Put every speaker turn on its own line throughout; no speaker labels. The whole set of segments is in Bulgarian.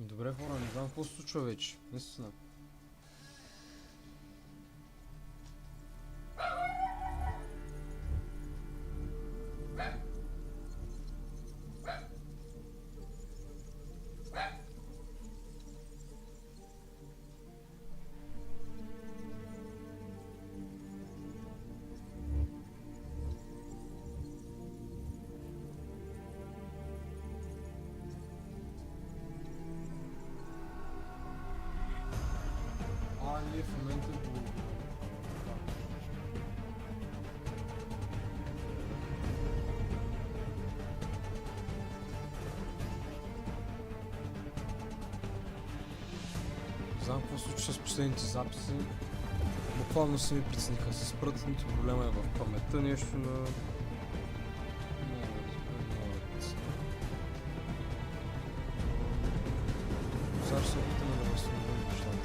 Добре хора, не знам какво се случва вече, наистина. Ние в момента го... Не знам какво случва с последните записи. Буквално се ми притесниха. Се спрат, нито проблема е в паметта, нещо на... Сега ще се опитаме да възстановим нещата.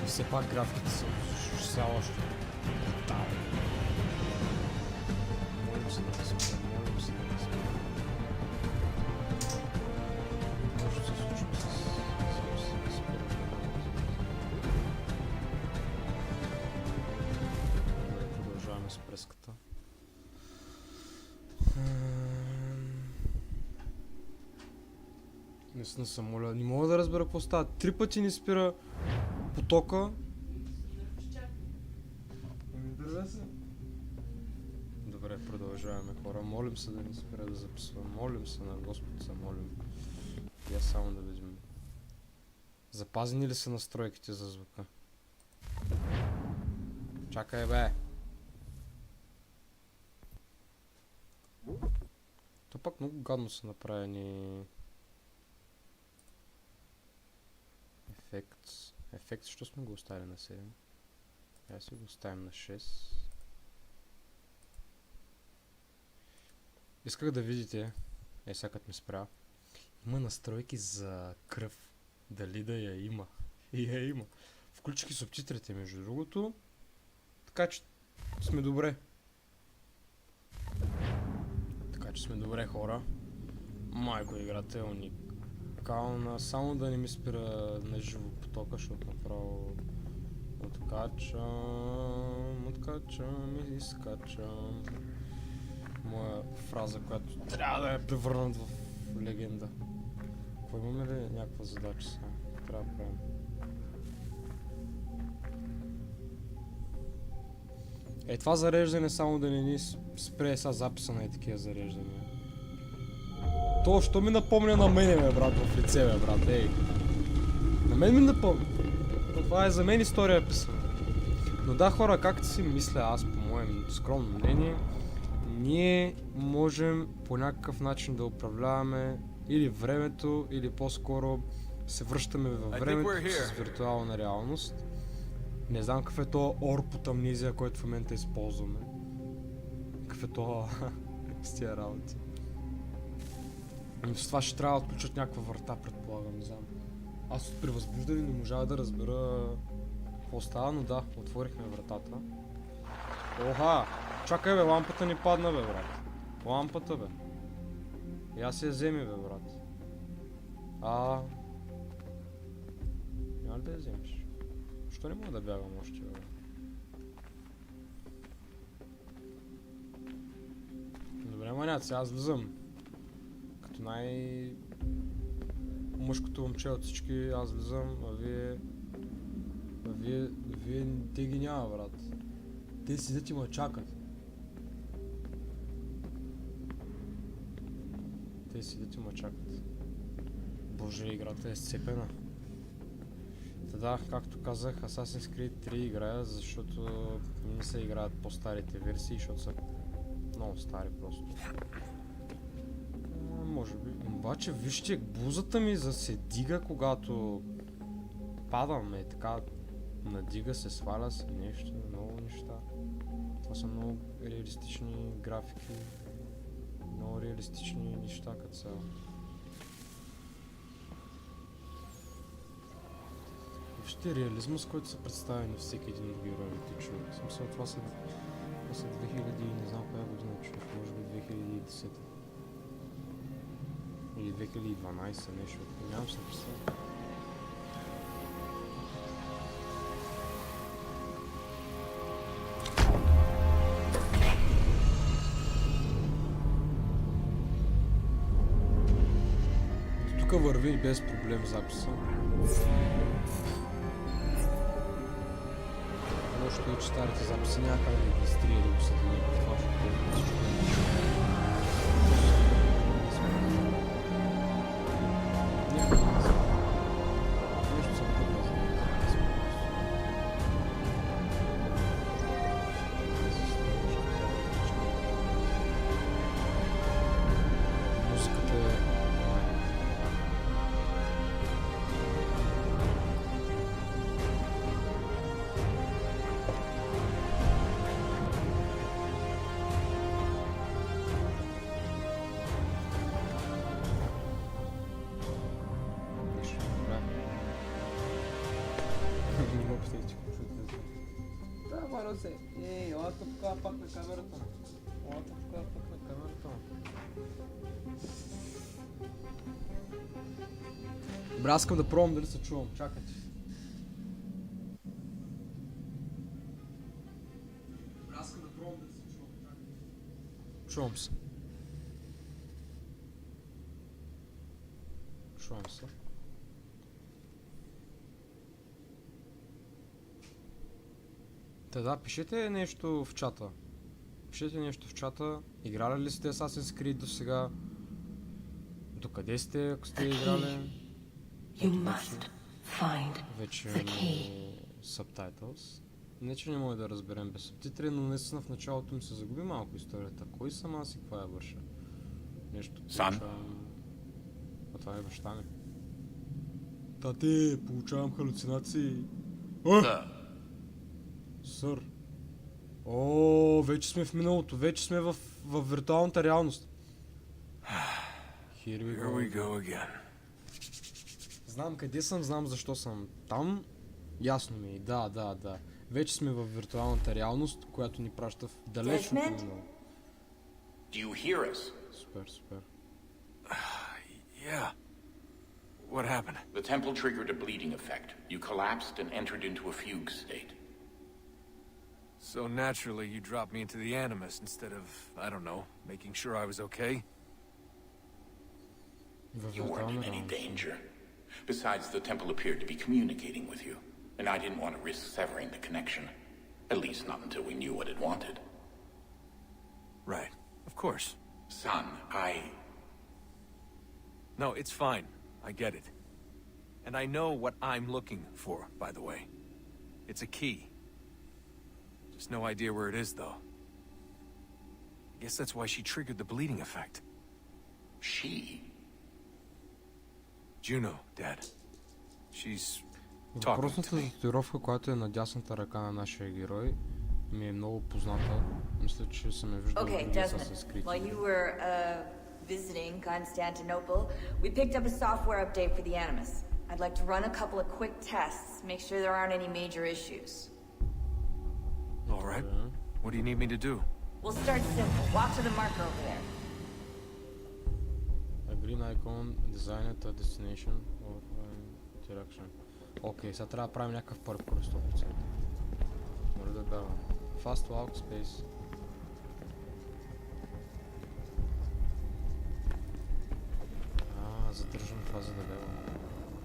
Все пак графиките са все още брутални. Молим се да не спрем, молим се да не спрем. Може да се случва с продължаваме с преската. Наистина съм моля, не мога да разбера какво става. 3 пъти ни спира потока. Дърве се. Добре, продължаваме хора. Молим се да ни спира да записвам. Молим се на Господ се молим. И аз само да видим. Запазени ли са настройките за звука? Чакай бе! То пак много гадно са направени ефект, защо сме го оставили на 7? Я си го оставим на 6. Исках да видите, сега като ме спря, има настройки за кръв. Дали да я има? И я има. Включих и субтитрите между другото, така че сме добре. Така че сме добре хора. Майко, играта е уникална, само да не ми спира на живо потока, защото направо откачам и изкачам. Моя фраза, която трябва да я превърнат в легенда. Какво имаме ли някаква задача сега? Трябва да правим. Това зареждане само да не ни спре сега записа на такива зареждания. То, що ми напомня на мене, бе, брат, в лице, бе, брат, ей. На мен ми напомня. Но това е за мен история писана. Но да, хора, както си мисля аз, по моем скромно мнение, ние можем по някакъв начин да управляваме или времето, или по-скоро се връщаме във времето с виртуална реалност. Не знам какъв е то орб от амнезия, който в момента използваме. Какъв е то с тия работи. Но с това ще трябва да отключат някаква врата, предполагам, не знам. Аз при възбуждане не можах да разбера какво става, но да, отворихме вратата. Оха! Чакай бе, лампата ни падна бе, брат. Лампата бе. Я се я вземи бе, брат. Няма ли да я вземеш? Що не мога да бягам още бе? Добре, маняци, аз влизам. Като мъжкото момче от всички, аз влизам, а вие те ги няма, брат. Те седят и ме чакат. Те седят и ме чакат. Боже, играта е сцепена. Да, както казах, Assassin's Creed 3 играя, защото не се играят по-старите версии, защото са много стари просто. Може би. Обаче вижте, бузата ми се дига, когато падам, така надига се, сваля се нещо, много неща. Това са много реалистични графики, много реалистични неща като цяло. Вижте реализма, с който са представени всеки един от героите, човек. В смисъл, това са 2000 не знам коя година, човек, може би 2010 или 2012 нещо, нямам се представя. Тук върви без проблем записа. Лошото е, че старите записи няма как да ги изтрие да го съдени в това, защото нещо съм пътна за музиката е... Ей, ела тук пак на камерата. Ела тук пак на камерата. Добре, аз искам да пробвам дали се чувам. Чакайте. Добре, аз искам да пробвам дали се чувам. Чакайте. Чувам се. Чувам се. Да, пишете нещо в чата. Пишете нещо в чата. Играли ли сте Assassin's Creed до сега? Докъде сте, ако сте играли? Вече имаме subtitles. Не, че не може да разберем без субтитри, но наистина в началото ми се загуби малко историята. Кой съм аз и каква е баща? Нещо получавам... А това е баща ми. Тате, получавам халюцинации. Сър. О, вече сме в миналото, вече сме в виртуалната реалност. Here we go again. Знам къде съм, знам защо съм там. Ясно ми е, да. Вече сме в виртуалната реалност, която ни праща в далечното минало.
Do you hear us?
Супер.
Yeah. What happened? The temple triggered a bleeding effect. You collapsed and entered into a fugue state.
So naturally, you dropped me into the Animus instead of, I don't know, making sure I was okay?
You weren't in any danger. Besides, the temple appeared to be communicating with you, and I didn't want to risk severing the connection. At least not until we knew what it wanted.
Right. Of course.
Son,
No, it's fine. I get it. And I know what I'm looking for, by the way. It's a key. Just no idea where it is, though. I guess that's why she triggered the bleeding effect.
She?
Juno, Dad. She's talking to
Въпросната
me.
татуировка, която е на дясната ръка на нашия герой, ми е много позната. Мисля, че съм я виждал в други Assassin's Creed.
While you were visiting Constantinople, we picked up a software update for the Animus. I'd like to run a couple of quick tests, make sure there aren't any major issues.
All right. What do you need me to do?
We'll start simple. Walk to the marker over there.
A green icon, designed a destination or interaction. Окей, сега трябва да правим някакъв паркур 100%. Моля да давам. Fast walk space. Задържам това за да левам.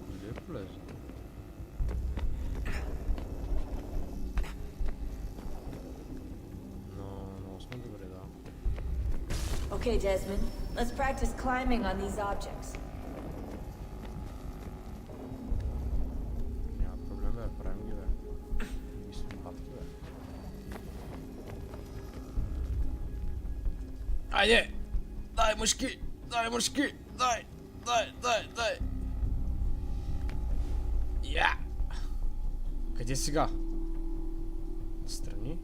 Или е полезно?
Okay, Desmond, let's practice climbing on these objects.
Няма проблем, бе, правим ги, бе. Мислим патки, бе. Айде! Дай мъжки! Дай мъжки! Дай! Дай! Я! Къде сега? Настрани?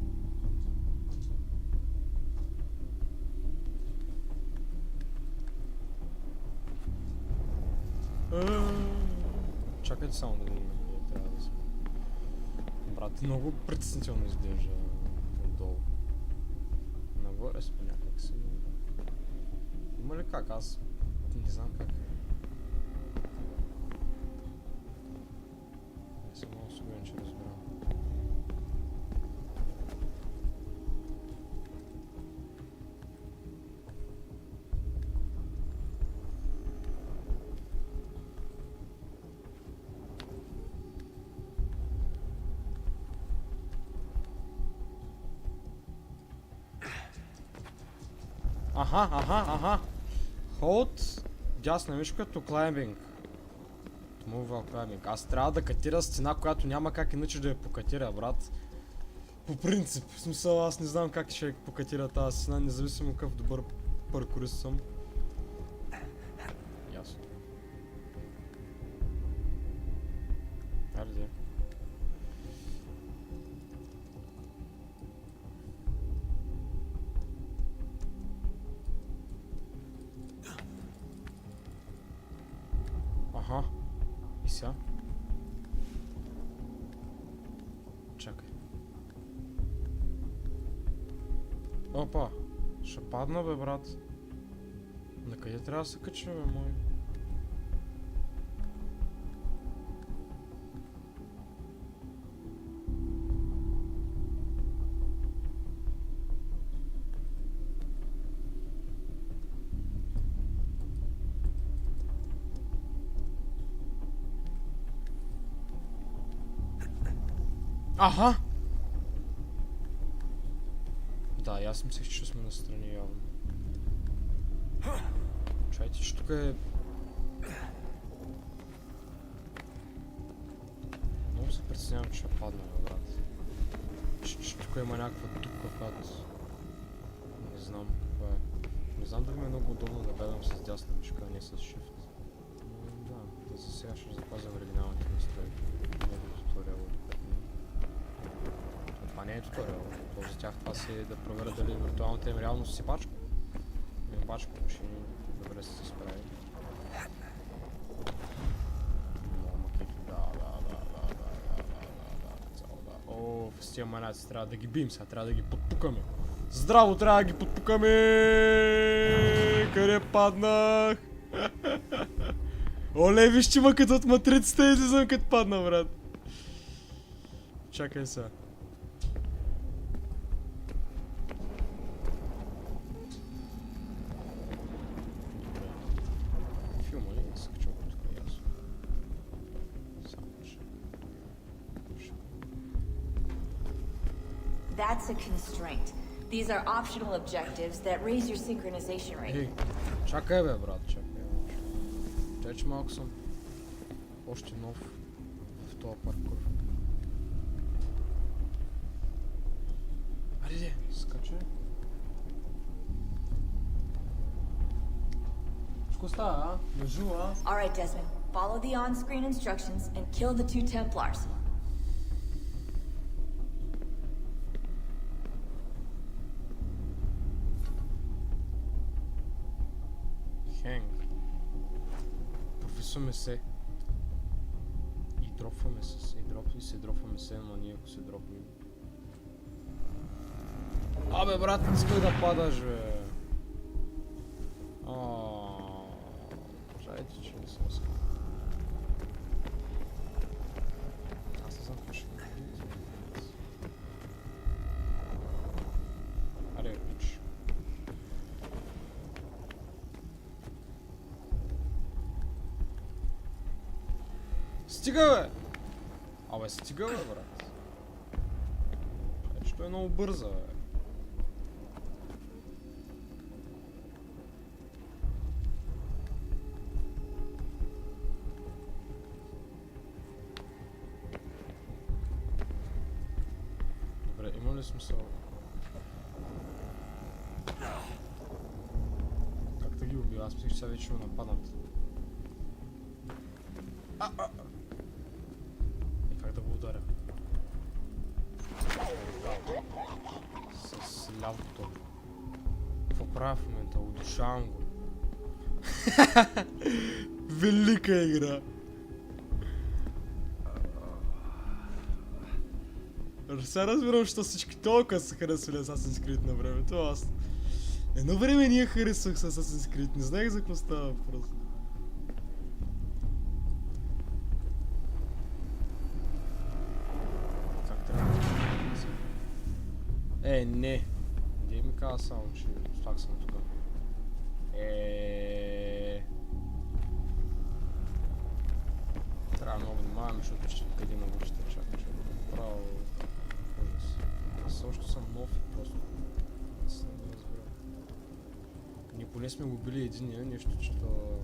Чакайте само да видим къде трябва да сме. Брат, много притеснително изглежда отдолу. Нагоре сме някак си. Има ли как? Аз не знам как. Не съм много сигурен, че разбирам. Аха. Hold дясна мишка to climbing. To move while climbing. Аз трябва да катира стена, която няма как иначе да я покатира, брат. По принцип, в смисъл аз не знам как ще покатира тази стена, независимо какъв добър паркурист съм. Ясно. Хайде. Аха. И сега? Чакай. Опа. Ще падна, бе, брат. На къде трябва да се кача, бе, мой? Аха! Да, и аз мислех, че сме настрани явно. Чайте, че тук е... Много се притеснявам, че ще падна, брат. Че тук има някаква дупка, която... Не знам каква е. Не знам дали ми е много удобно да гледам с дясна мишка, а не с shift. Но да, за сега ще запазя оригиналните настройки. Не е туториал. Това не е туториал. То за тях това си е да проверя дали виртуалната им реалност си бачка. Ми бачка машини добре са се справили. О, с тия маняци трябва да ги бием сега, трябва да ги подпукаме. Здраво, трябва да ги подпукаме! Къде паднах? Оле, виж, че мъкът от матрицата излизам като падна, брат. Чакай сега. Филма ли? Не се качва тук, ясно. Само ще...
That's a constraint. These are optional objectives that raise your synchronization rate.
Ей, чакай, бе, брат, чакай. Тъй, че малко съм още нов в този паркур. Айде, скачай. Що става, а? Лежу, а?
Alright, Desmond. Follow the on-screen instructions and kill the 2 Templars.
Професваме се. И дропваме се. Дропваме се, но ние ако се дропнем. Абе, брат, не искай да падаш, бе. Жайте, че не съм искал. Аз не знам какво ще направим. Аре, пич. Стига, бе! Абе, стига, бе, брат. Че той е много бърза, бе. Добре, има ли смисъл? Как да ги убива? Аз мислих, че сега вече ме нападнат. И как да го ударя? С лявото. Какво правя в момента? Удушавам го. Велика игра! Сега разбирам, че всички толкова са харесвали Assassin's Creed на времето. Аз едно време ние харесвах с Assassin's Creed. Не знаех за какво става просто. Как трябва да се... не. Не ми каза само, че пак съм тук. Трябва много внимаваме, защото ще къде на връща чака, че право ужас. Аз още съм нов и просто не съм да разбирам. Ние поне сме го били единия, нещо, че то...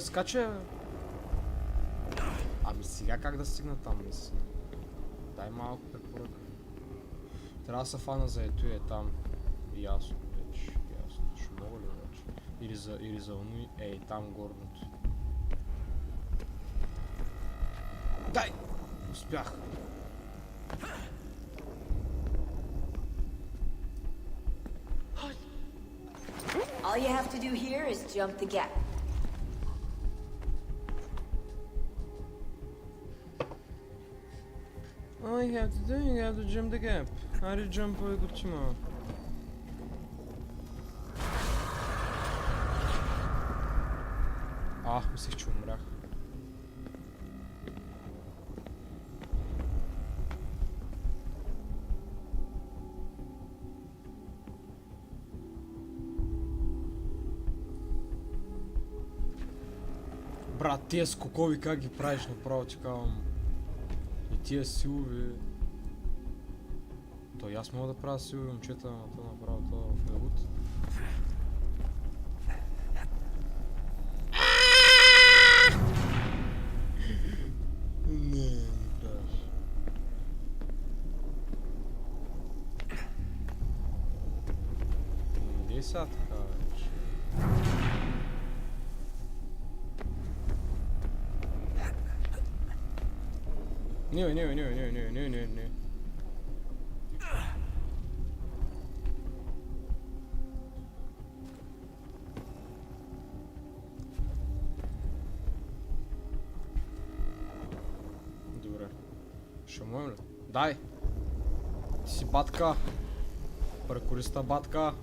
скача! Ами сега как да стигна там, наистина? Дай малко препоръка. Трябва да се фана за ето е там. Ясно вече, ясно. Ще мога ли вече? Или за оно и там горното. Дай! Успях!
All you have to do here is jump the gap.
All you have to do, you have to jump the gap. Хайде джампа и го тима. Мислих, че умрях. Брат, тия скокови как ги правиш направо, ти казвам. И тия силови... То и аз мога да правя силови момчета, но то направо това в левут. Не правиш. Иди сега така вече. Не. Добре. Ще можем ли? Дай! Ти си батка! Прекориста батка!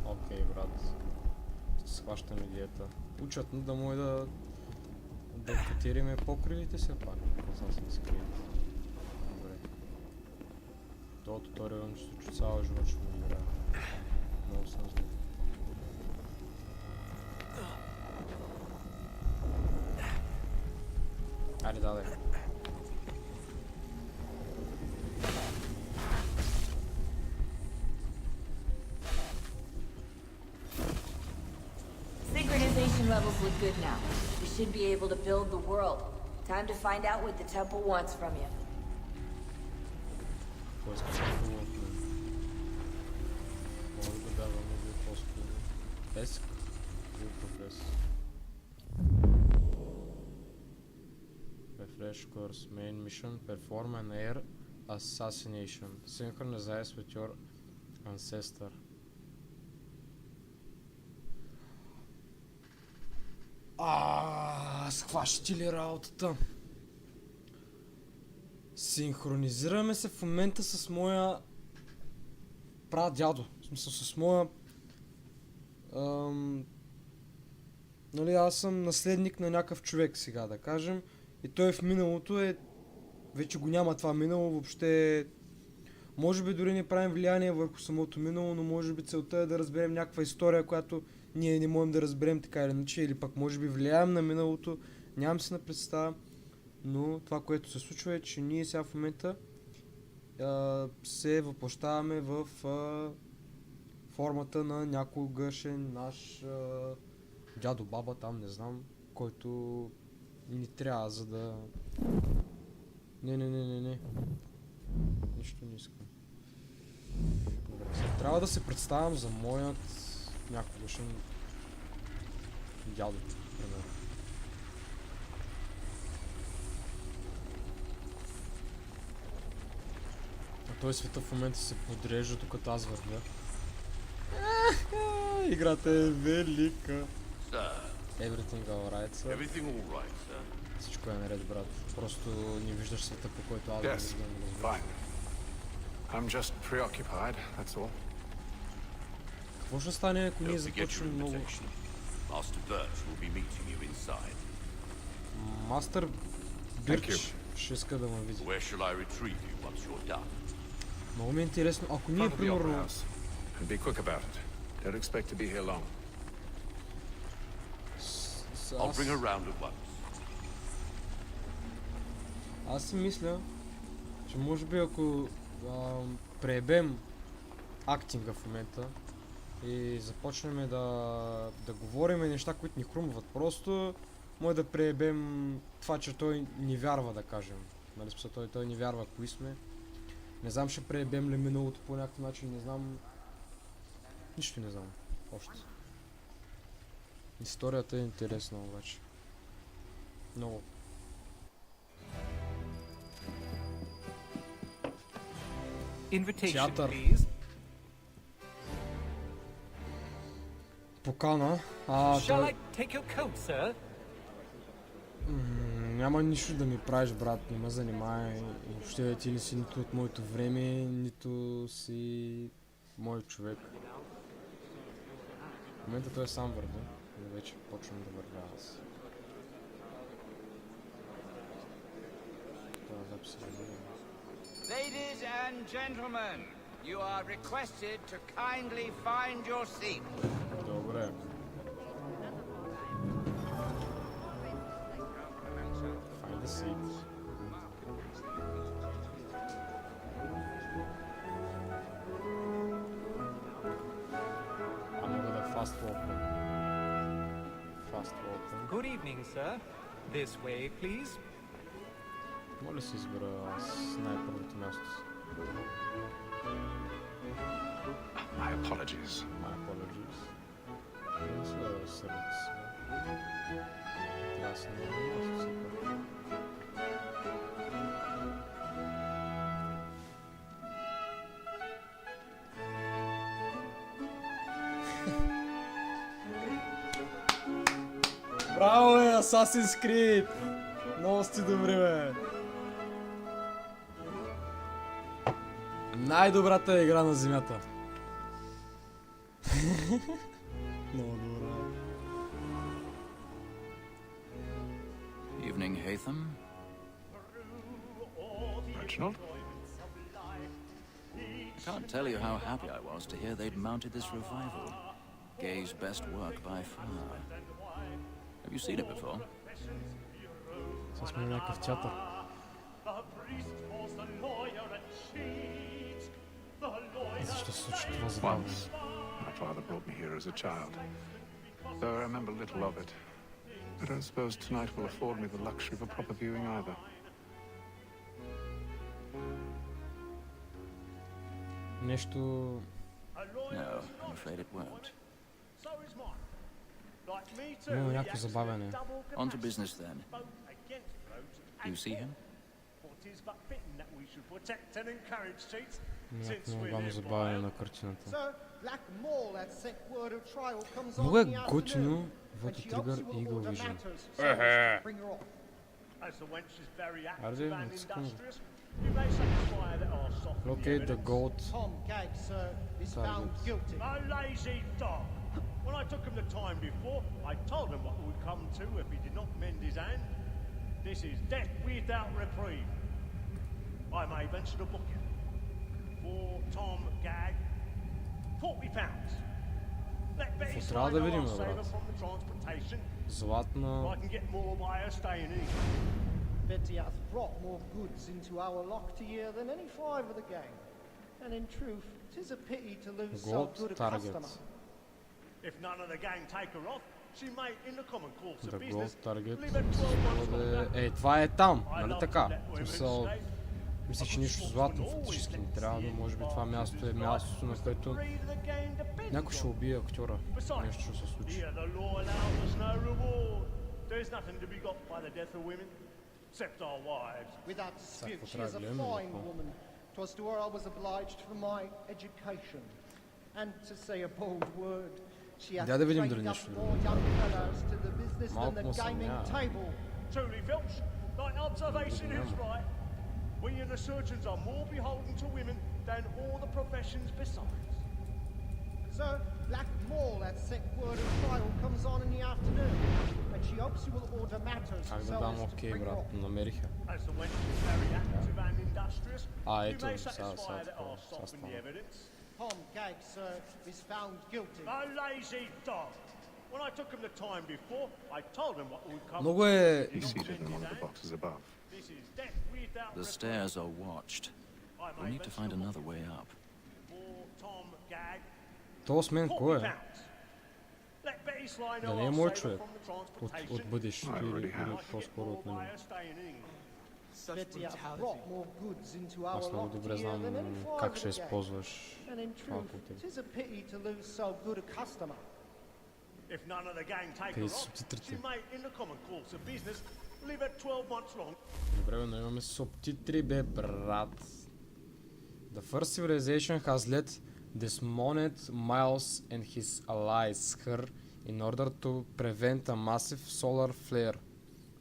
Окей, брат. Ще схващам идеята. Учат да може да катериме покривите се пак. Assassin's Creed. Добре. Това туториал ще се чу цяла живот ще го играя. Много съм зле. Айде, дадай.
Synchronization levels look good now. We should be able to build the world. Time to find out what the temple wants from you.
Поискам хубаво. Мога да давам много по-скоро. Теск. И прогрес. Refresh course. Main mission. Perform an air assassination. Synchronize with your ancestor. Схващи ли работата? Синхронизираме се в момента с моя прадядо. В смисъл с моя... нали, аз съм наследник на някакъв човек сега, да кажем. И той в миналото е... Вече го няма това минало, въобще... Може би дори не правим влияние върху самото минало, но може би целта е да разберем някаква история, която ние не можем да разберем така или иначе, или пък може би влияем на миналото, нямам си на представа, но това, което се случва е, че ние сега в момента се въплъщаваме в формата на някогашен наш дядо, баба, там не знам, който ни трябва, за да... Не. Нищо не искам. Добре, сега трябва да се представям за моят някогашен дядо, примерно. А той света в момента се подрежда, докато аз вървя. Играта е велика. Everything alright, sir. Всичко е наред, брат. Просто не виждаш света, по който аз
Yes,
виждам.
fine. I'm just preoccupied, that's all.
Какво ще стане, ако ние започнем много...
Master Birch will be meeting you inside.
Мастер Бирч ще иска да ме види.
Where shall I retrieve you once you're done?
Много ми е интересно, ако ние
Front of the opera
примерно...
house. And be quick about it. Don't expect to be here long.
I'll bring her round at once.
Аз си мисля, че може би ако преебем актинга в момента и започнем да говорим неща, които ни хрумват, просто може да преебем това, че той ни вярва, да кажем. Нали, той ни вярва кои сме. Не знам, ще преебем ли миналото по някакъв начин, не знам. Нищо не знам. Още. Историята е интересна обаче. Много. Театър. Покана. Няма нищо да ми правиш, брат, не ме занимай. Въобще ти не си нито от моето време, нито си мой човек. В момента той сам върви, но вече почвам да вървя аз. Това запис е разделен.
Ladies and gentlemen, you are requested to kindly find your seat.
Добре. Find the seat. I'm gonna fast open. Fast open.
Good evening, sir. This way, please.
Моля се избера с най-първото място.
My apologies.
My apologies. Не се да сърдите се. Трябва да се намеря място все пак. Браво, бе, Assassin's Creed! Много сте добри, бе! Най-добрата игра на земята. Много добра.
Evening, Hatham.
Reginald?
I can't tell you how happy I was to hear they'd mounted this revival. Gay's best work by far. Have you seen it before?
Сега сме на някакъв театър. Защо се случи това забавно?
Once, my father brought me here as a child. Though I remember little of it. I don't suppose tonight will afford me the luxury of a proper viewing either.
Нещо...
No, I'm afraid it won't.
Има някакво забавяне.
On to business then. Do you see him?
Някакво голямо забавяне на картината. Много е готино Воto Trigger и Eagle Vision. Арде, не цъкам. Locate the gold target.
When I took him the time before, I told him what would come to if he did not mend his hand. This is death without reprieve. I may venture to book him. For Tom Gag, £40. Let Betty
Трябва да
sign
видим,
our
брат.
sailor from the transportation.
Златна...
I can get more by her staying in.
Betty hath brought more goods into our lock to year than any five of the gang. And in truth, 'tis a pity to lose so
Gold
good a
target.
customer.
If none of the gang take her off, She may, in the common course of
The
business,
gold target.
leave her 12 months longer.
Това е там,
I
нали
love
така?
to let
В
women
смисъл,
stay.
мисля, че нищо златно фактически не трябва, но може би това място е мястото, на което
Read of the game depends
някой ще
on.
убие актьора.
Besides,
Нещо ще се случи.
here the law allows us no reward. There's nothing to be got by the death of women, except our wives.
Without dispute,
That's
she is a
what I
fine
blame
woman. 'Twas to her I was obliged for my education. And to say a bold word, she hath
Да видим дали
trained up
нещо друго.
more young fellows to the business than
Малко
the
му
gaming
съмнявам.
table.
Truly, Filch, thy observation is right. We and the surgeons are more beholden to women than all the professions besides.
Sir, Black Mall, that sick word of trial comes on in the afternoon, and she hopes you will order matters
Как да
so
дам
as to
окей,
bring her
брат,
off.
намериха.
As the wench is very active and industrious, we
ето,
may
сега
satisfy that
такова,
our
сега
soften the
стана.
evidence.
Tom Gag, sir, is found guilty.
A lazy dog. When I took him the time before, I told him what would come.
Много е...
He's seated in one of the boxes above. This is death without
The
reprieve.
stairs are watched.
I
We'll
may
need to
venture
find
to
another way up.
For Tom Gag,
То с мен кой е?
£40. Let Betty Sly know
Да не е
I'll
мой
save her
човек.
from the
От
transportation.
бъдещето или
I can get
по-скоро
more
от него.
by her staying in England.
Betty hath brought more goods into our
Аз много
loft
добре
here
знам
than any five
как
of
ще
the gang.
използваш
And in
това
truth,
кутие.
'tis a pity to lose so good a customer.
If none of the gang take her
Тези
off,
субтитрите.
she may, in the common course of business, leave her 12 months long.
Добре, бе, но имаме субтитри, бе, брат. The first civilization has led dismounted Miles and his allies her in order to prevent a massive solar flare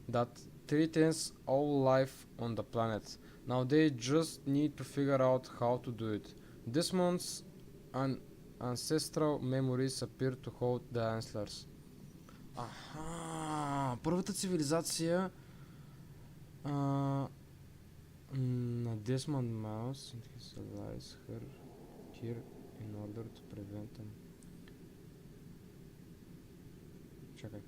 that threatens all life on the planet. Now they just need to figure out how to do it. Desmond's ancestral memories appear to hold the answers. Аха, първата цивилизация на Desmond Miles and his allies her here in order to prevent them. Чакай.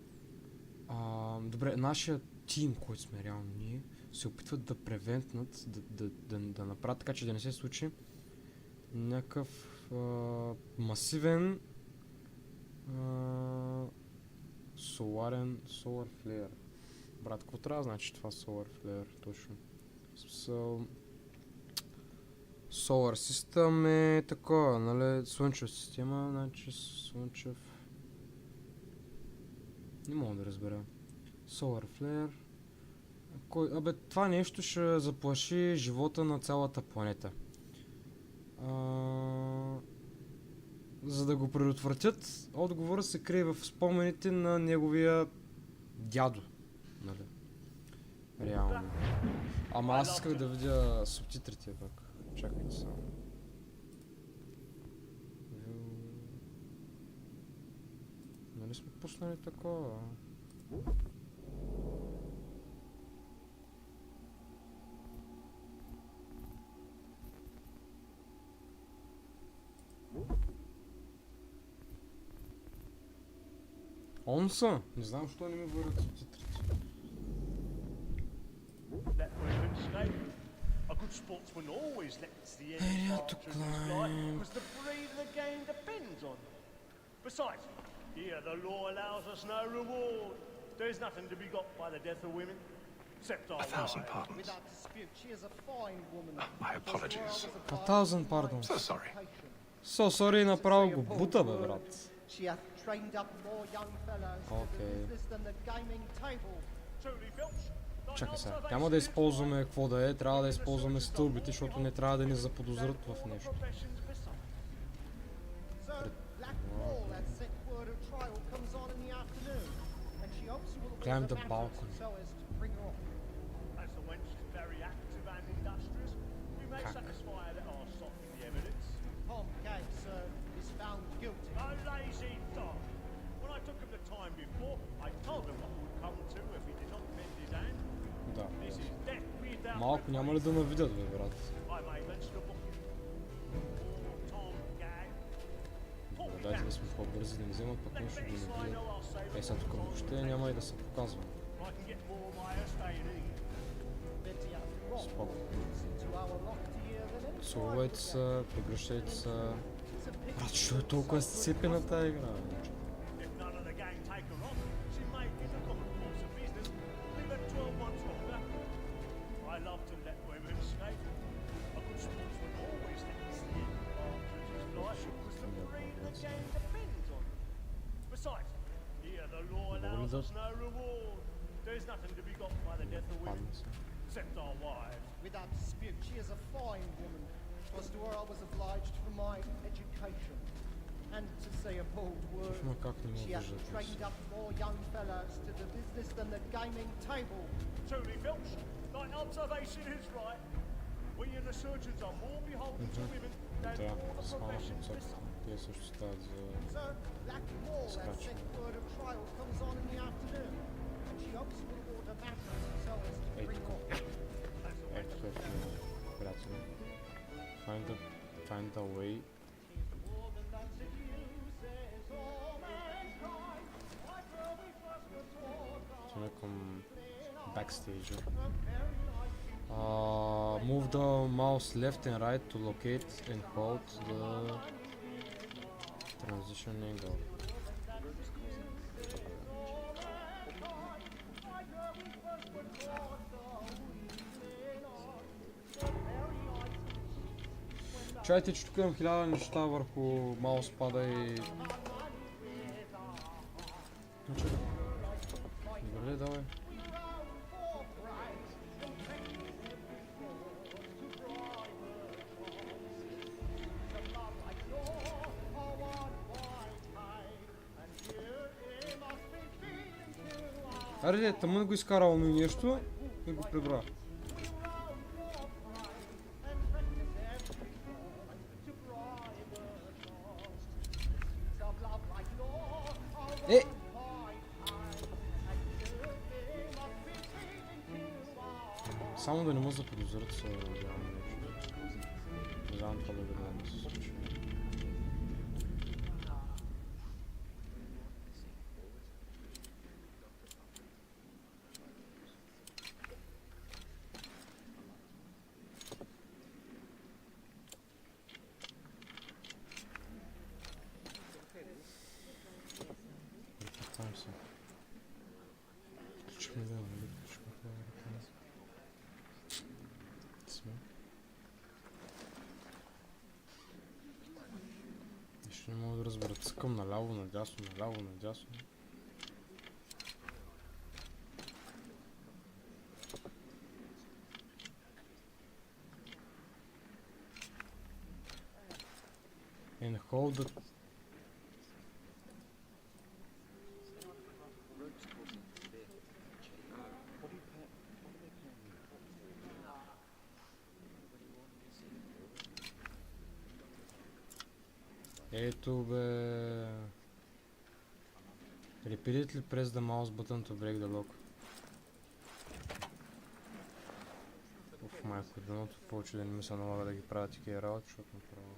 Добре, нашия тим, който сме реално ние, се опитват да превентнат, да направят така, че да не се случи някакъв масивен solar flare. Брат, какво трябва да значи това solar flare точно? Solar System е такова, нали, слънчева система, значи слънчев... Не мога да разбера. Solar Flare... Абе, това нещо ще заплаши живота на цялата планета. За да го предотвратят, отговорът се крие в спомените на неговия дядо. Нали? Реално. Ама аз исках да видя субтитрите пак. Чакайте само. Нали сме пуснали такова? Он са! Не знам, защо не ми върват субтитрите.
Let women stay. A good sportsman always lets the end
Area
far
to
through his life,
climb.
because the breed of the game depends on it. Besides, here the law allows us no reward. There's nothing to be got by the death of women, except our wives.
pardons.
Without dispute, she is a fine woman.
My apologies.
A thousand pardons.
So sorry.
So sorry, направо го бута, бе, брат.
She hath trained up more young fellows to the
Okay.
business than the gaming table.
Truly, Filch, thine
Чакай сега.
observation
Няма да
is
използваме какво да е, трябва да използваме стълбите, защото не трябва да ни заподозрат в нещо.
professions besides.
Sir, Black Mall, that sick word of trial comes on in the afternoon, and she hopes you will
Climb
order
the
matters
balcony.
so as to bring her off.
As the wench is very active and industrious, we may
Cack.
satisfy that our soften the evidence.
Tom Gag, sir, is found guilty.
A lazy dog. When I took him the time before, I told him what would come to if he did not mend his hand.
Да.
This is death without
Малко няма ли да навидят, бе, брат?
I may venture to book him. For Tom Gag.
Добре, дайте да сме по-бързи, да не вземат пък нещо да не видят. Е, сега тук въобще няма и да се показва.
I can get more by her staying in.
Betty hath brought
Споко.
more goods into our loft here than any
Целувайте
five of the
се, прегръщайте се.
gang. It's a pity
Брат, що е толкова сцепена тая игра?
If none of the gang take her on, nothing to be got by the death of women,
Падна се.
except our wives.
Without dispute, she is a fine woman. Was to her I was obliged for my education. And to say a bold word,
Точно как не
she
мога
has
виждат.
trained up more young fellows to the business than the gaming table.
Truly, Filch, thy observation is right. We and the surgeons are more beholden to women than
Да,
all the
само
professions
концепт.
this.
Те също стават за...
Sir, Black Mall, that
Scratch.
second word of trial comes on in the afternoon. And she hopes you will order matters so as to
Ей,
bring
тук.
off.
Ей, тук е приятел. Find a way. Отиваме към backstage. Move the mouse left and right to locate and hold the transition angle. Чайте, че тук имам 1000 неща върху мауспада и... Добре, давай. Аре, тъмън го изкарал ми нещо и го прибра. Е! Само да не му заподозрят се надявам нещо. Не знам това да веднага да се случи. Там се. Включихме да нали? Включихме това ръка. Сме. Нещо не мога да разбера. Цъкам наляво, надясно, наляво, надясно. And hold the... Ето бе... Repeatedly press the mouse button to break the lock. Уф, майко, дъното повече да не ми се налага да ги правя такива работи, защото направо...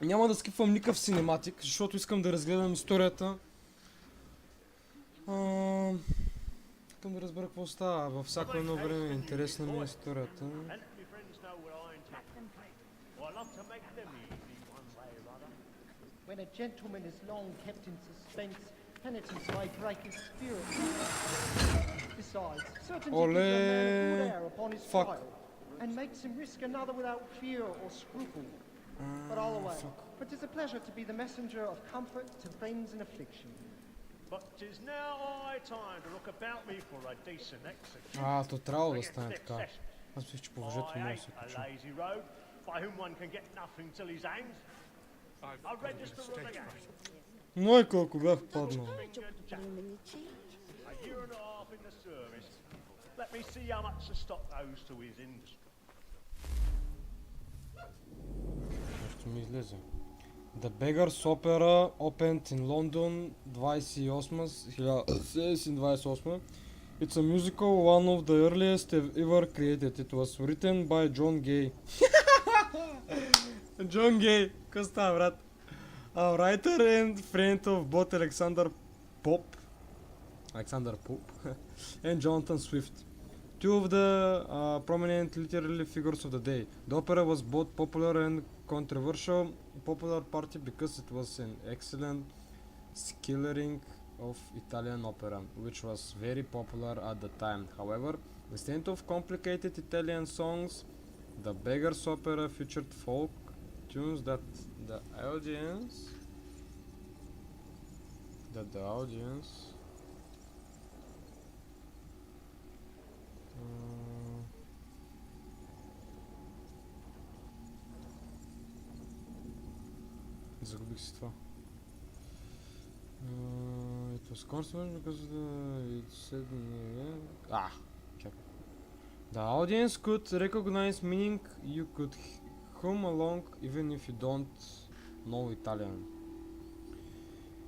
Няма да скипвам никакъв синематик, защото искам да разгледам историята. Искам да разбера какво става. Във всяко едно време е интересна ми историята.
When a gentleman is long kept in suspense, penitence may break his spirit. Besides, certainty gives a man a good air upon his trial, and makes him risk another without fear or scruple. But all away, but 'tis a pleasure to be the messenger of comfort to friends in affliction.
But 'tis now high time to look about me for a decent execution.
То трябва да стане така. Аз мислех, че по въжето
I
може да се
ain't a
качи.
lazy rogue by whom one can get nothing till he's hanged. I register with the gang.
Мой колко бях паднал.
A year and a half in the service. Let me see how much the stock owes to his industry.
Нещо ми излезе. The Beggar's Opera opened in London 1928. It's a musical, one of the earliest ever created. It was written by John Gay. John Gay, какво става, брат? A writer and friend of both Alexander Pope and Jonathan Swift, two of the prominent literary figures of the day. The opera was both popular and controversial. Popular party because it was an excellent skillering of Italian opera, which was very popular at the time. However, instead of complicated Italian songs, the Beggar's Opera featured folk tunes that the audience That the audience загубих си това. It was constant because it said... чакай. The audience could recognize meaning you could hum along even if you don't know Italian.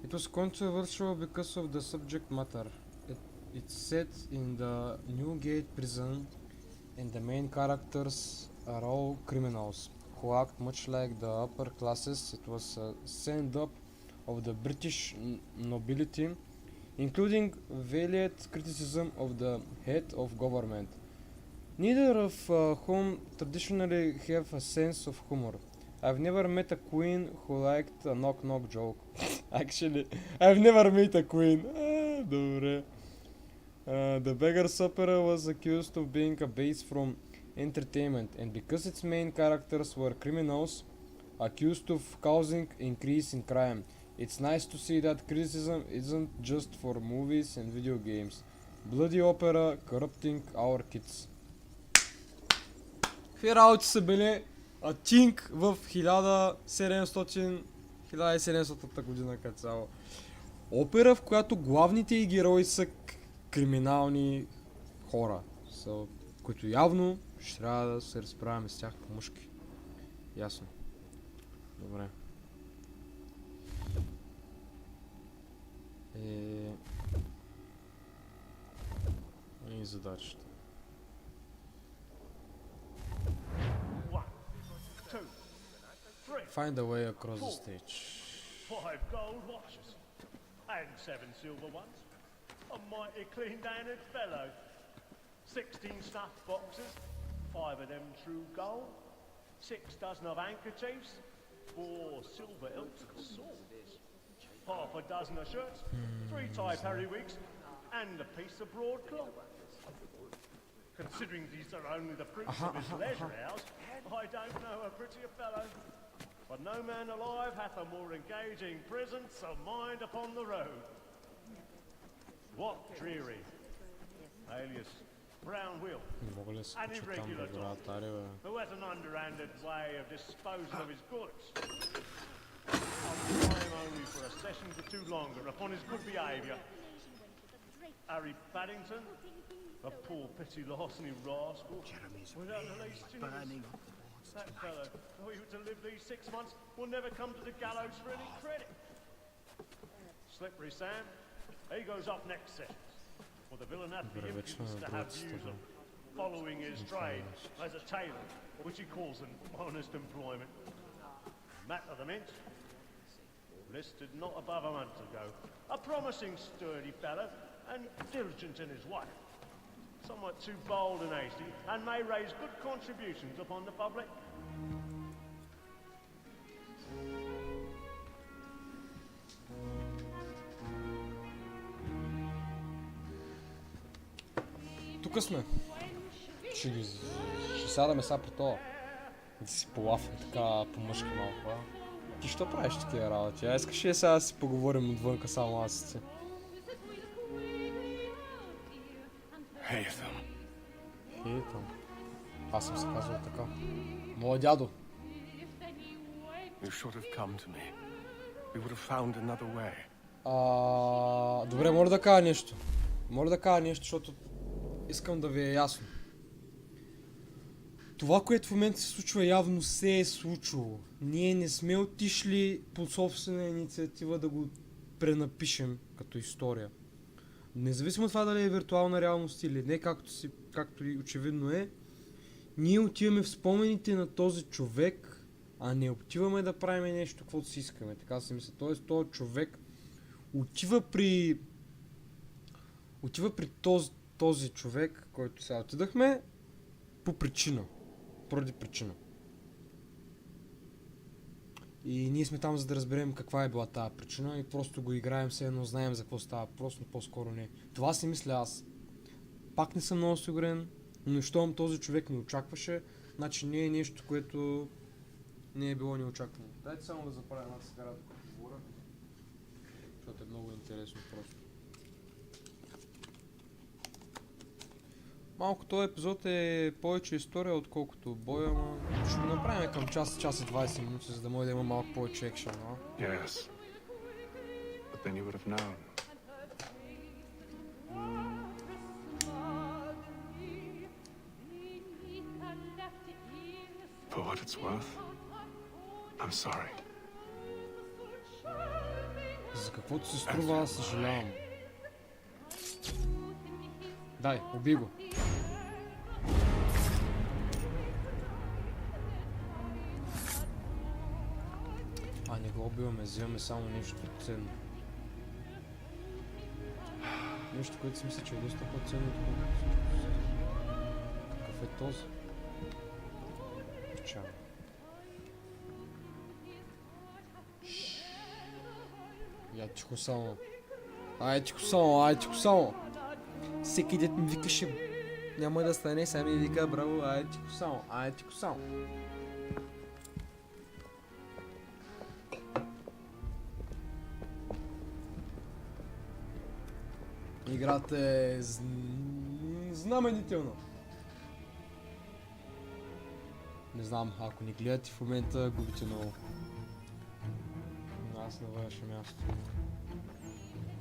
It was controversial because of the subject matter. It's set in the Newgate prison and the main characters are all criminals who act much like the upper classes. It was a stand-up of the British nobility, including valiant criticism of the head of government, neither of whom traditionally have a sense of humor. I've never met a queen who liked a knock-knock joke. Actually, I've never met a queen. Добре. The Beggar's Opera was accused of being a base from entertainment, and because its main characters were criminals, accused of causing increase in crime. It's nice to see that criticism isn't just for movies and video games. Bloody opera corrupting our kids. Какви работи са били Тинг в 1700-та година като цяло. Опера, в която главните и герои са криминални хора, които явно ще трябва да се разправяме с тях по мъжки. Ясно. Добре. И задачата. Find a way across the stage.
5 gold watches and 7 silver ones. A mighty clean-handed fellow. 16 stuffed boxes, 5 of them true gold, 6 dozen of handkerchiefs, 4 silver hilts and swords, half a dozen of shirts, 3 tie periwigs, and a piece of broadcloth. Considering these are only the fruits of his leisure hours, I don't know a prettier fellow. But no man alive hath a more engaging presence of mind upon the road. What dreary, alias Brown Will, an irregular dog, who has an underhanded way of disposing of his goods. I'll try him only for a session or two longer upon his good behaviour. Harry Paddington, a poor petty larceny rascal, without the least tinnitus. That fellow, who he to live these 6 months, will never come to the gallows for any credit. Slippery Sam, he goes up next session. For the villain hath the impudence to have views of following his trade as a tailor, which he calls an honest employment. Matt of the Mint, listed not above a month ago. A promising sturdy fellow, and diligent in his way. Somewhat too bold and hasty, and may raise good contributions upon the public.
Тук сме. Ще сядаме сега при това. Да си полафим така по-мъжки малко. Ти що правиш такива работи? Искаш ли сега да си поговорим отвънка само аз си?
Хейтъм.
Хейтъм. Аз съм се казвал така. Моя дядо.
You should have come to me. We would have found another way.
Добре, моля да кажа нещо. Моля да кажа нещо, защото искам да ви е ясно. Това, което в момента се случва, явно се е случило. Ние не сме отишли по собствена инициатива да го пренапишем като история. Независимо от това дали е виртуална реалност или не, както и очевидно е, ние отиваме в спомените на този човек, а не отиваме да правим нещо, каквото си искаме. Така си мисля. Тоест, този човек отива при този човек, който сега отидахме, по причина. Поради причина. И ние сме там, за да разберем каква е била тази причина и просто го играем, все едно знаем за какво става. Просто по-скоро не. Това си мисля аз. Пак не съм много сигурен, но щом този човек не очакваше, значи не е нещо, което не е било неочаквано. Дайте само да запаля една цигара, докато говоря. Защото е много интересно просто. Малко този епизод е повече история, отколкото боя, но ще го направим към час и 20 минути, за да може да има малко повече екшън, а?
Yes. But then you would have known. For what it's worth, I'm sorry.
За каквото се струва, аз съжалявам. Дай, убий го. А, не го убиваме, взимаме само нещо ценно. Нещо, което си мисля, че е доста по-ценно, отколкото всичко. Какъв е този? Чао. Я тихо само. Ай тихо само. Всеки дет ми викаше, няма да стане, сега ми вика, браво, ай тихо само. Играта е знаменителна. Не знам, ако не гледате в момента, губите много. Но аз на ваше място.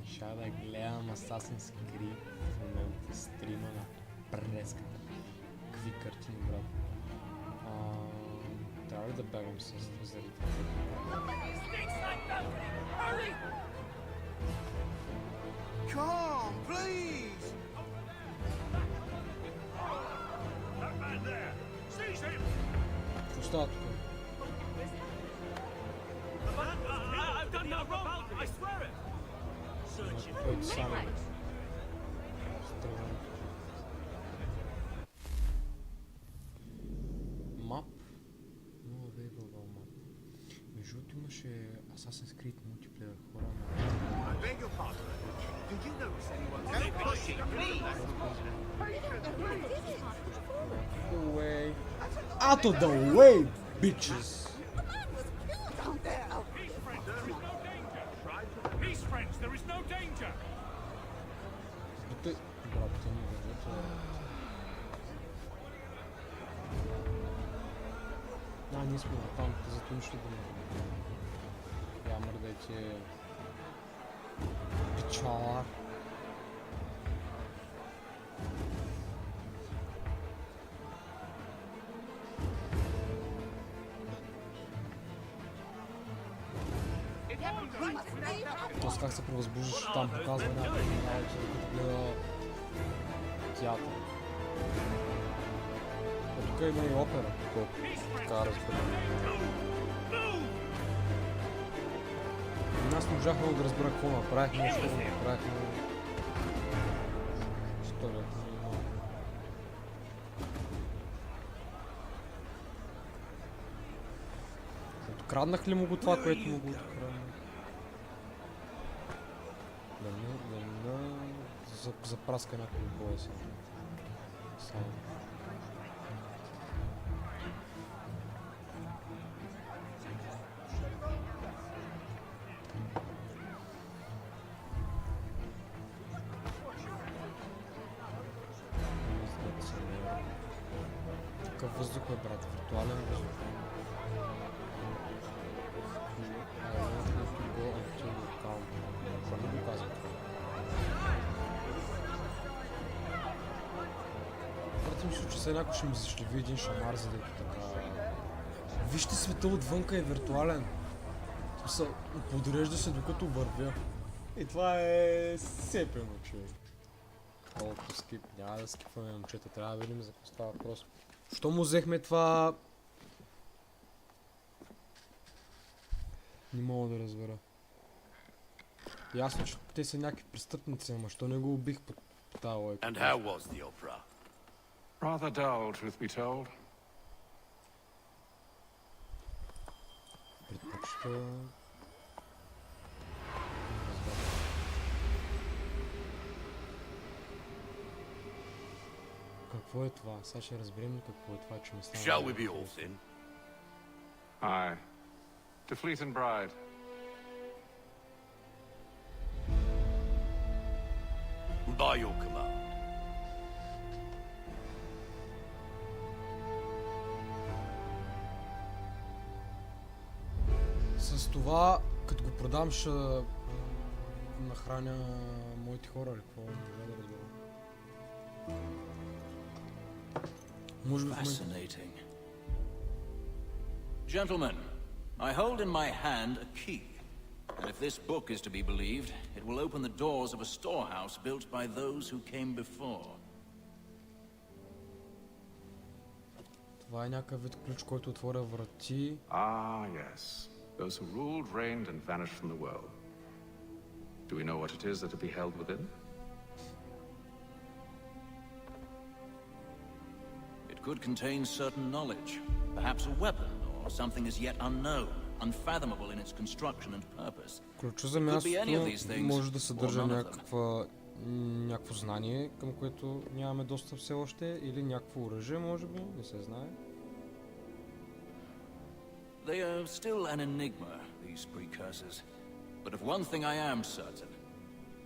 Ще да гледам Assassin's Creed в момента, стрима на преската. Какви картини, брат. Трябва ли да бягам с зрителите?
Come, please!
Какво става тук? Който само... Мап? Нова available мап. Между другото имаше Assassin's Creed мултиплеер хора на... Way. Out of the way, bitches! Брат, ние сме там, зато нищо да не... Я мърдайте... Пичала. Тоест как се превъзбуждаш там, показва някакви работи, докато гледа театър. Тук има и опера, колко така разбирам. Аз не можах много да разбера какво направихме, защото направихме историята. Откраднах ли му го това, което му го откраднах? Запраска някой боя си. Само. Какъв въздух е, брат? Виртуален въздух. Това не го казвам това. Брат, мисля, че все някой ще ми защиви един шамар, за да е така... Вижте, света отвънка е виртуален. Подрежда се докато вървя. И това е сепено, човек. Колко скип, няма да скипваме, момчета, трябва да видим за какво става въпрос. Що му взехме това... Не мога да разбера. Ясно, че те са някакви престъпници, ама що не го убих по тази лойка?
And how was the opera?
Rather dull, truth be told.
Предпочита... Какво е това? Сега ще разберем какво е това, че ми става...
Shall we be all in?
Aye. To Fleet and Bride. By your command.
С това, като го продам, ще нахраня моите хора или какво? Не да разбера. Може би в момента...
Fascinating. Gentlemen, I hold in my hand a key. And if this book is to be believed, it will open the doors of a storehouse built by those who came before.
Това е някакъв вид ключ, който отворя врати.
Ah, yes. Those who ruled, reigned, and vanished from the world. Do we know what it is that will be held within?
It could contain certain knowledge, perhaps a weapon, or something as yet unknown, unfathomable in its construction and purpose.
Ключа за мястото може да съдържа някакво знание, към което нямаме достъп все още, или някакво оръжие, може би, не се знае.
They are still an enigma, these precursors. But of one thing I am certain.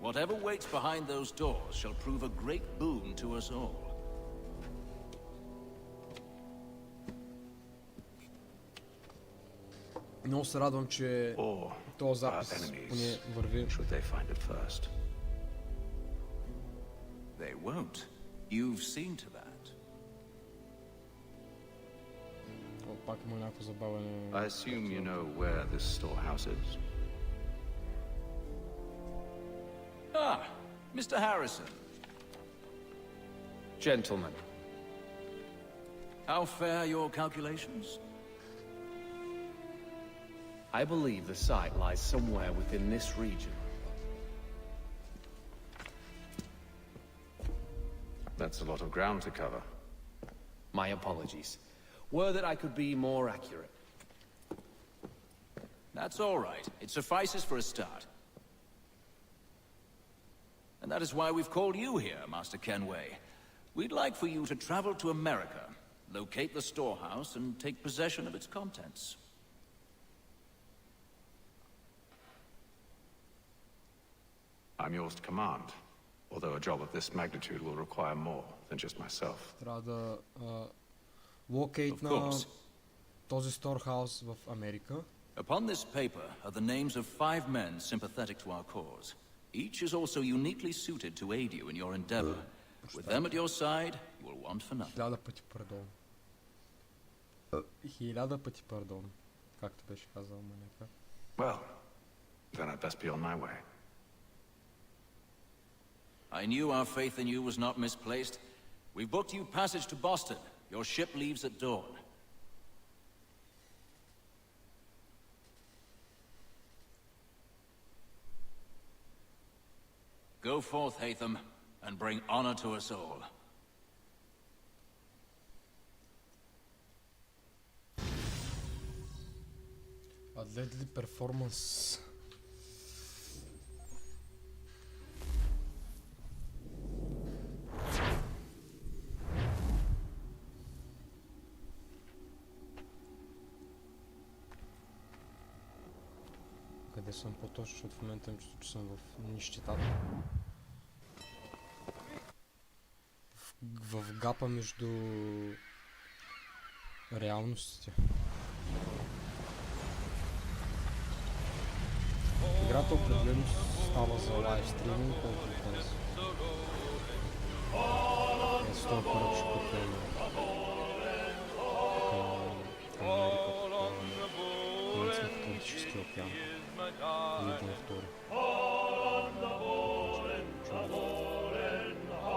Whatever waits behind those doors shall prove a great boon to us all.
Много се радвам, че този запис поне върви.
Should they find it first?
They won't. You've seen to that.
Пак има някакво забавяне.
I assume you know where this storehouse is?
Ah, Mr. Harrison.
Gentlemen.
How fair your calculations?
I believe the site lies somewhere within this region.
That's a lot of ground to cover.
My apologies. Were that I could be more accurate.
That's all right. It suffices for a start. And that is why we've called you here, Master Kenway. We'd like for you to travel to America, locate the storehouse, and take possession of its contents.
I'm yours to command, although a job of this magnitude will require more than just myself.
Трябва да локейт на този сторхаус в Америка.
Upon this paper are the names of 5 men sympathetic to our cause. Each is also uniquely suited to aid you in your endeavor. With them at your side, you will want for nothing.
1000 пъти пардон. 1000 пъти пардон. Както беше казал Манека.
Well, then I'd best be on my way.
I knew our faith in you was not misplaced. We booked you passage to Boston. Your ship leaves at dawn. Go forth, Hatham, and bring honor to us all.
A deadly performance. Къде съм по-точно, защото в момента им чувствам, че съм в нищетата. В гапа между реалностите. Играта определено става за лайв стриминг, колко е тази. С това първо ще купим конец на Атлантическия океан. И един втори.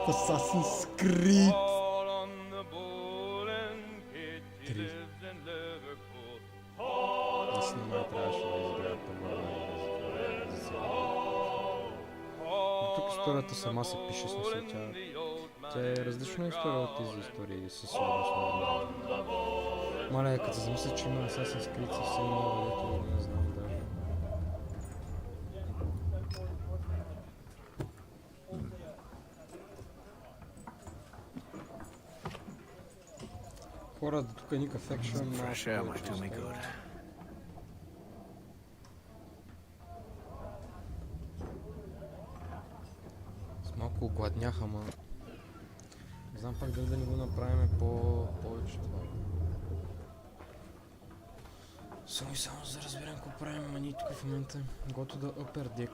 Assassin's Creed 3. Аз не май трябваше да изиграя тук историята сама се пише, смисъл, тя е различна история от тези истории със сигурност. Маля, като се замисля, че има Assassin's Creed съвсем много, дето не знам даже. Хора, тук е никакъв екшън.
Fresh air might do me good.
С малко малко огладнях, ама... Не знам пак дали да не го направим повече това. Само и само за да разберем какво правим, ама ние тук в момента гото да upper deck.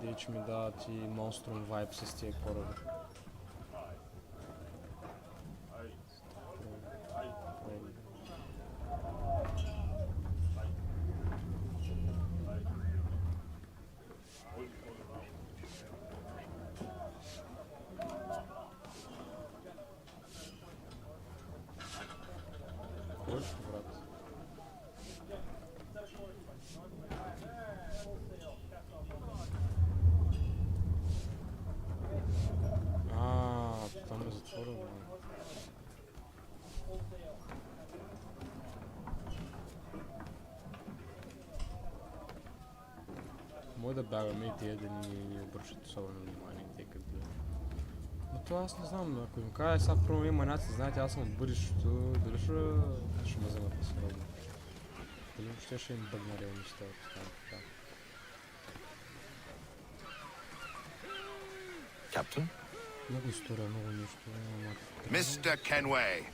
Идея, че ми дават и монструм вайб с тия кораби. Там е затворено. Може да бягаме и тия да ни обръщат особено внимание, тъй като... Но това аз не знам, ако им кажа сега първо има наци, знаете, аз съм от бъдещето, дали ще ме вземат на сериозно? Дали въобще ще им бъдна реалността от така?
Captain?
Много история, много нещо.
Mr. Kenway.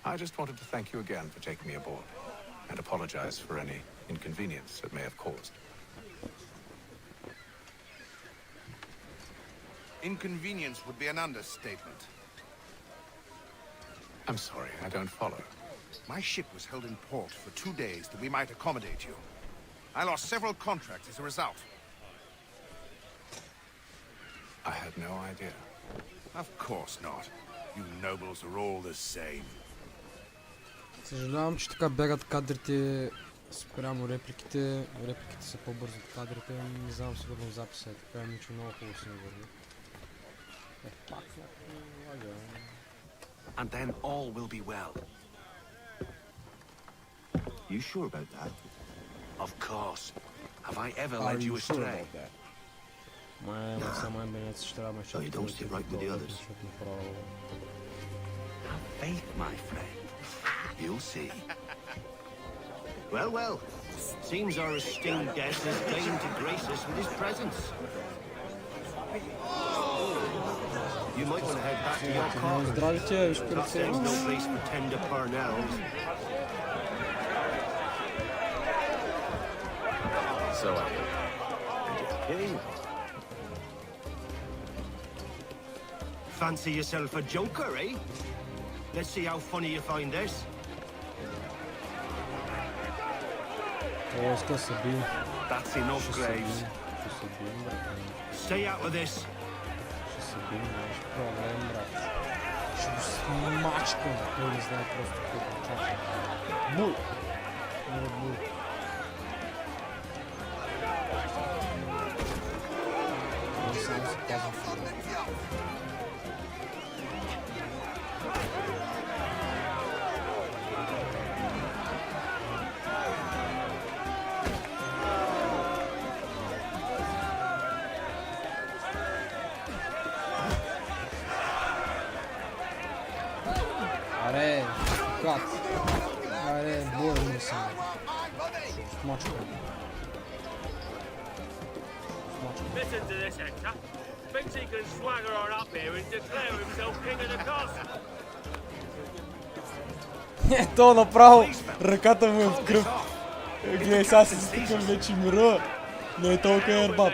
I just wanted to thank you again for taking me aboard, and apologize for any inconvenience it may have caused.
Inconvenience would be an understatement.
I'm sorry, I don't follow.
My ship was held in port for 2 days that we might accommodate you. I lost several contracts as a result.
I had no idea.
Of course not. You nobles are all the same.
Съжалявам, че така бягат кадрите спрямо репликите. Репликите са по-бързо от кадрите. Не знам сигурно записа е така, ми че много хубаво се не върви. Пак лагя.
And then all will be well. You sure about that? Of course. Have I ever led you astray?
So
you don't sit right with the others. Have faith, my friend. You'll see. Well, well. Seems our esteemed guest has deigned to grace us with his presence. You might want to head back to your quarters. There's no place for tender parnells.
So I...
Hey. Fancy yourself a joker, eh? Let's see how funny you find this. That's enough, Graves. Stay out of this.
Аре, кат. Аре, больно съм. Смачка.
Listen to this, Hector. Thinks he can swagger on up here and declare himself king of the castle.
То направо ръката му е в кръв. Гледай, сега се стикам вече мира. Не е толкова ербат.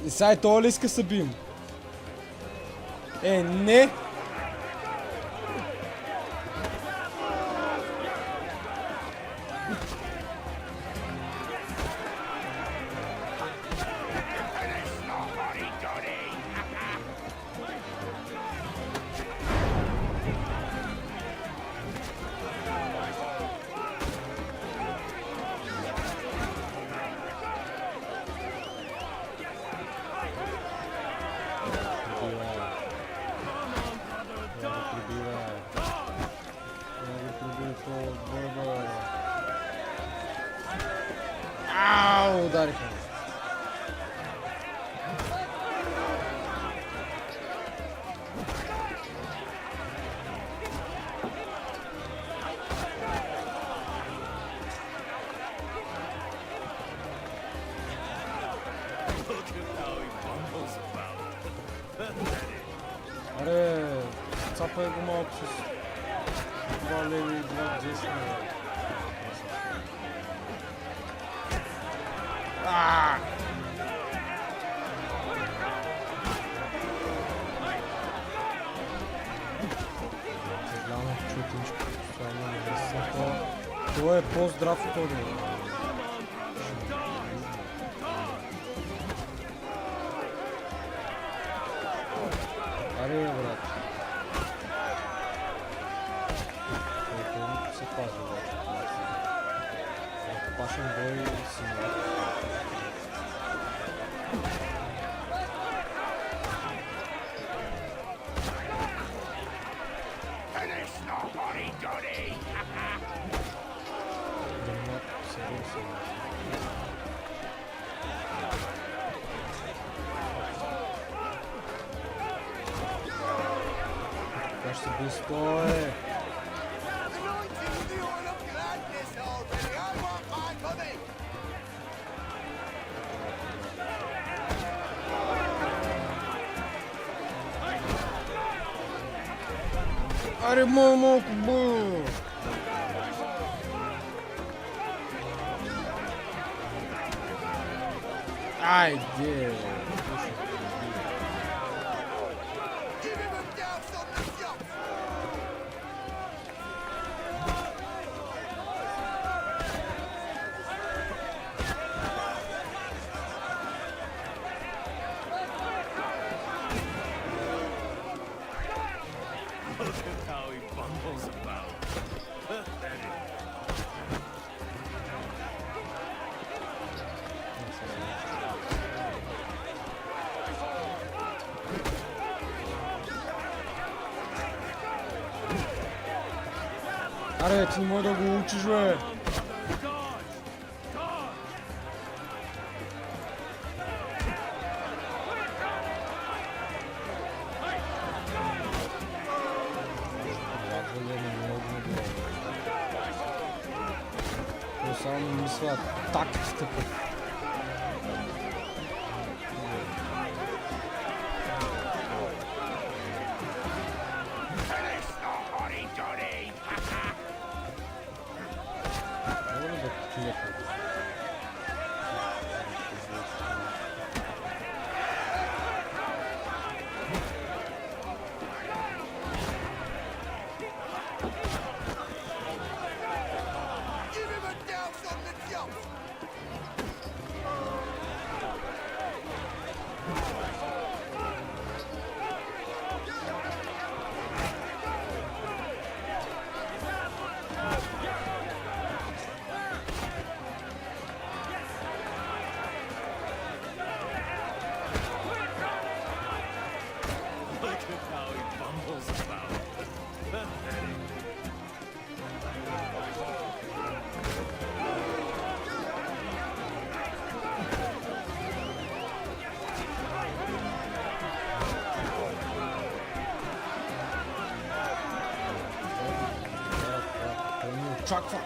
И сега и това ли иска се бим? Не! Ау, удариха ме. Аре, цапай го малко с два леви и два десни. Главно чутинчко, постоянно не връзва. Това е по-здрав от този. Аре, брат. Това се пазва вече. Пашен бой си мрак. Така ще би стой! Аре, малко бъ! Айде! Аре, ти не може да го учиш, бе! Само ми мисля тактиката. Очаква.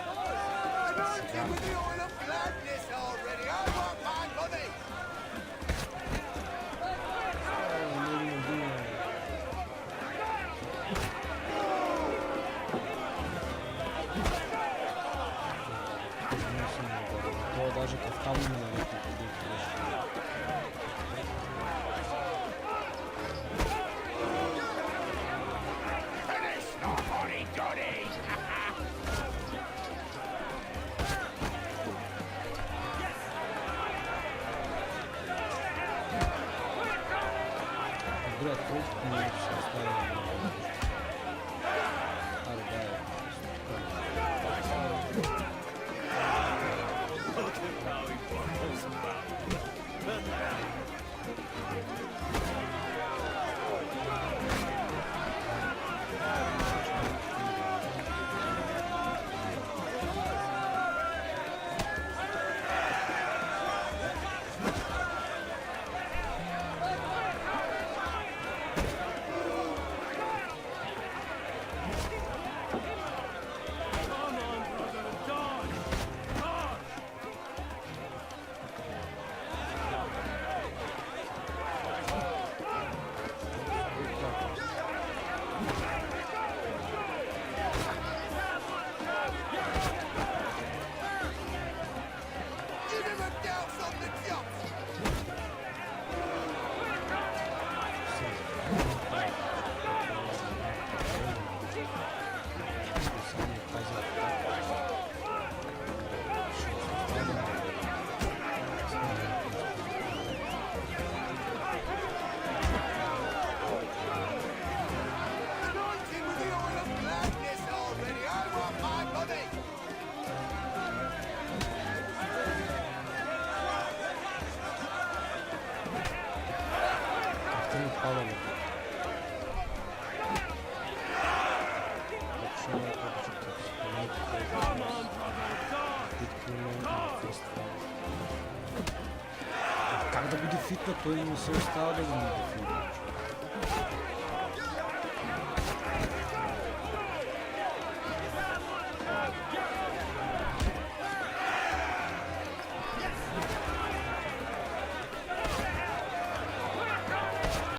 Това даже кафтан ми налепи. Как да го дефитна? Той не се остава да го дефитна.